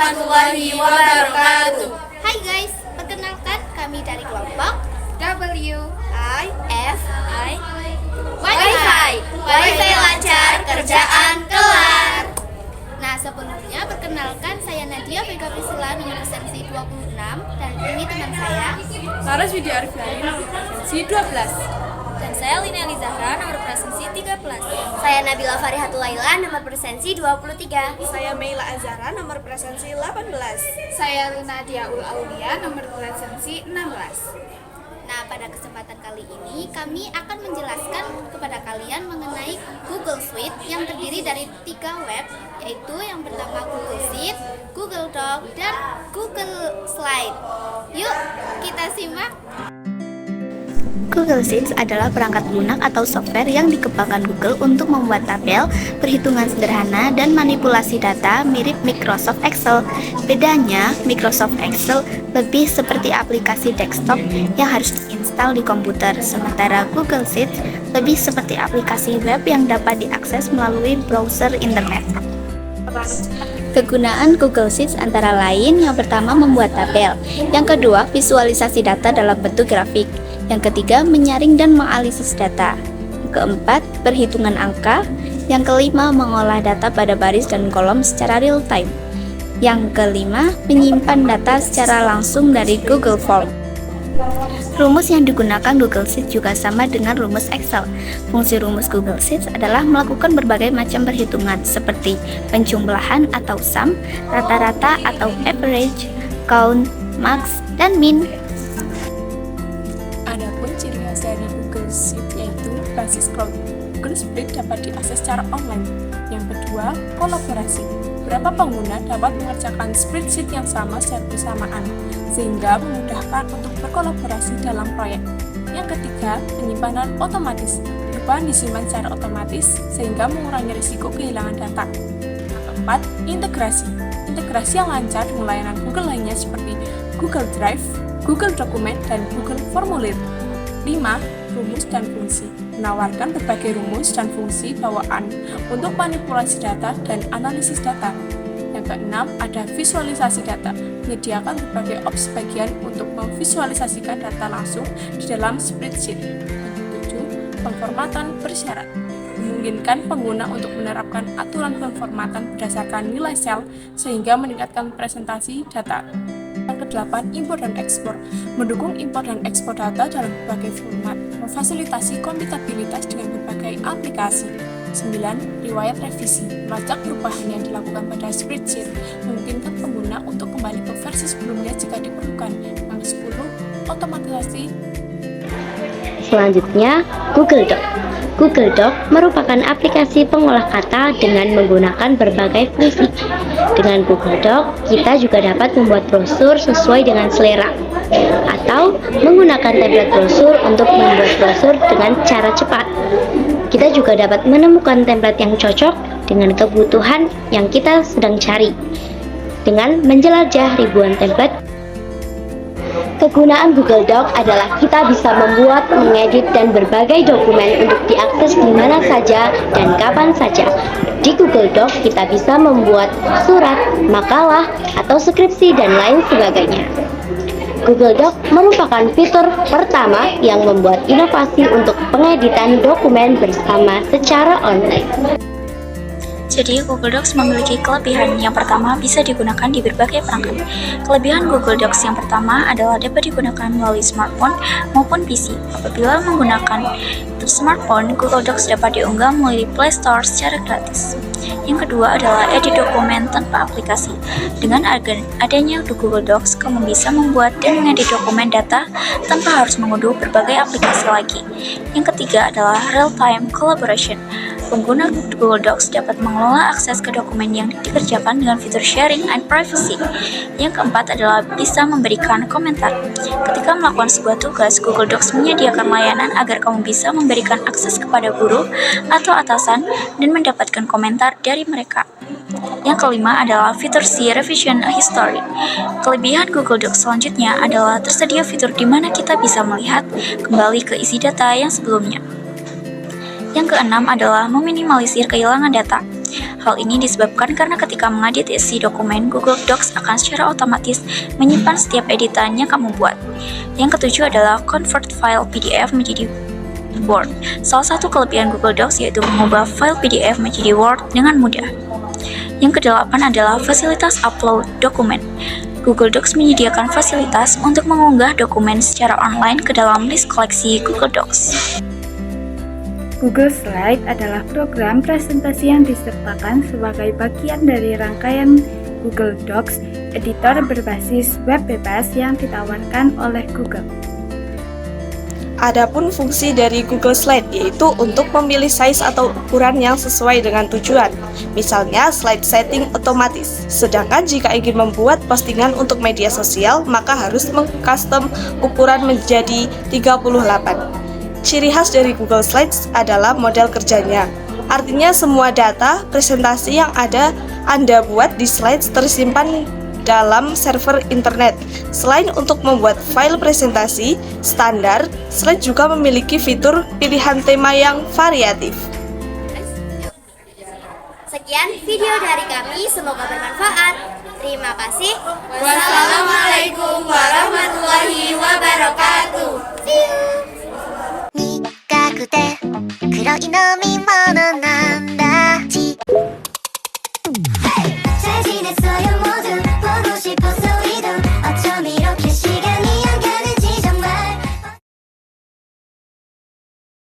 warahmatullahi wabarakatuh. Hai guys, perkenalkan kami dari kelompok W I F I Wifi. Wifi lancar, kerjaan kelar. Nah, sebelumnya perkenalkan saya Nadia Vega Priscilla nomor presensi 26 dan ini teman saya Laras Widya Arifani nomor presensi 12. dan saya Lina Elizahra nomor presensi 13. Saya Nabila Farihatul Laila nomor presensi 23. Saya Meila Azhara nomor presensi 18. Saya Lina Diaul Aulia nomor presensi 16. Nah, pada kesempatan kali ini kami akan menjelaskan kepada kalian mengenai Google Suite yang terdiri dari 3 web, yaitu yang pertama Google Sheet, Google Doc, dan Google Slide. Yuk, kita simak. Google Sheets adalah perangkat lunak atau software yang dikembangkan Google untuk membuat tabel, perhitungan sederhana, dan manipulasi data mirip Microsoft Excel. Bedanya, Microsoft Excel lebih seperti aplikasi desktop yang harus diinstal di komputer, sementara Google Sheets lebih seperti aplikasi web yang dapat diakses melalui browser internet. Kegunaan Google Sheets antara lain yang pertama membuat tabel, yang kedua visualisasi data dalam bentuk grafik, yang ketiga menyaring dan menganalisis data, yang keempat perhitungan angka, yang kelima mengolah data pada baris dan kolom secara real time, yang kelima menyimpan data secara langsung dari Google Form. Rumus yang digunakan Google Sheets juga sama dengan rumus Excel. Fungsi rumus Google Sheets adalah melakukan berbagai macam perhitungan seperti penjumlahan atau sum, rata-rata atau average, count, max, dan min. Adapun ciri khas dari Google Sheet yaitu basis cloud. Google Spread dapat diakses secara online. Yang kedua, kolaborasi. Beberapa pengguna dapat mengerjakan spreadsheet yang sama secara bersamaan, sehingga memudahkan untuk berkolaborasi dalam proyek. Yang ketiga, penyimpanan otomatis. Perubahan disimpan secara otomatis, sehingga mengurangi risiko kehilangan data. Yang keempat, integrasi. Integrasi yang lancar dengan layanan Google lainnya seperti Google Drive, Google Dokumen, dan Google Formulir. 5. Rumus dan fungsi. Menawarkan berbagai rumus dan fungsi bawaan untuk manipulasi data dan analisis data. Yang keenam, ada visualisasi data. Menyediakan berbagai opsi bagian untuk memvisualisasikan data langsung di dalam spreadsheet. Yang ketujuh, pemformatan bersyarat. Memungkinkan pengguna untuk menerapkan aturan pemformatan berdasarkan nilai sel sehingga meningkatkan presentasi data. Yang kedelapan, impor dan ekspor. Mendukung impor dan ekspor data dalam berbagai format, memfasilitasi kompatibilitas dengan berbagai aplikasi. 9. Riwayat revisi. Melacak perubahan yang dilakukan pada spreadsheet, memungkinkan pengguna untuk kembali ke versi sebelumnya jika diperlukan. Yang 10. Otomatisasi. Selanjutnya, Google Doc. Google Doc merupakan aplikasi pengolah kata dengan menggunakan berbagai fungsi. Dengan Google Doc, kita juga dapat membuat brosur sesuai dengan selera, atau menggunakan template brosur untuk membuat brosur dengan cara cepat. Kita juga dapat menemukan template yang cocok dengan kebutuhan yang kita sedang cari. Dengan menjelajah ribuan template, kegunaan Google Doc adalah kita bisa membuat, mengedit, dan berbagai dokumen untuk diakses di mana saja dan kapan saja. Di Google Doc, kita bisa membuat surat, makalah, atau skripsi, dan lain sebagainya. Google Doc merupakan fitur pertama yang membuat inovasi untuk pengeditan dokumen bersama secara online. Jadi, Google Docs memiliki kelebihan. Yang pertama, bisa digunakan di berbagai perangkat. Kelebihan Google Docs yang pertama adalah dapat digunakan melalui smartphone maupun PC. Apabila menggunakan smartphone, Google Docs dapat diunggah melalui Play Store secara gratis. Yang kedua adalah edit dokumen tanpa aplikasi. Dengan adanya Google Docs, kamu bisa membuat dan mengedit dokumen data tanpa harus mengunduh berbagai aplikasi lagi. Yang ketiga adalah real-time collaboration. Pengguna Google Docs dapat mengelola akses ke dokumen yang dikerjakan dengan fitur sharing and privacy. Yang keempat adalah bisa memberikan komentar. Ketika melakukan sebuah tugas, Google Docs menyediakan layanan agar kamu bisa memberikan akses kepada guru atau atasan dan mendapatkan komentar dari mereka. Yang kelima adalah fitur C Revision History. Kelebihan Google Docs selanjutnya adalah tersedia fitur di mana kita bisa melihat kembali ke isi data yang sebelumnya. Yang keenam adalah meminimalisir kehilangan data. Hal ini disebabkan karena ketika mengeditasi dokumen, Google Docs akan secara otomatis menyimpan setiap editan yang kamu buat. Yang ketujuh adalah convert file PDF menjadi Word. Salah satu kelebihan Google Docs yaitu mengubah file PDF menjadi Word dengan mudah. Yang kedelapan adalah fasilitas upload dokumen. Google Docs menyediakan fasilitas untuk mengunggah dokumen secara online ke dalam list koleksi Google Docs. Google Slide adalah program presentasi yang disertakan sebagai bagian dari rangkaian Google Docs, editor berbasis web bebas yang ditawarkan oleh Google. Adapun fungsi dari Google Slide yaitu untuk memilih size atau ukuran yang sesuai dengan tujuan. Misalnya slide setting otomatis. Sedangkan jika ingin membuat postingan untuk media sosial, maka harus mengcustom ukuran menjadi 38. Ciri khas dari Google Slides adalah model kerjanya. Artinya semua data presentasi yang Anda buat di slides tersimpan dalam server internet. Selain untuk membuat file presentasi standar, slide juga memiliki fitur pilihan tema yang variatif. Sekian video dari kami, semoga bermanfaat. Terima kasih. Wassalamualaikum warahmatullahi wabarakatuh. See you. 苦くて黒い飲み物な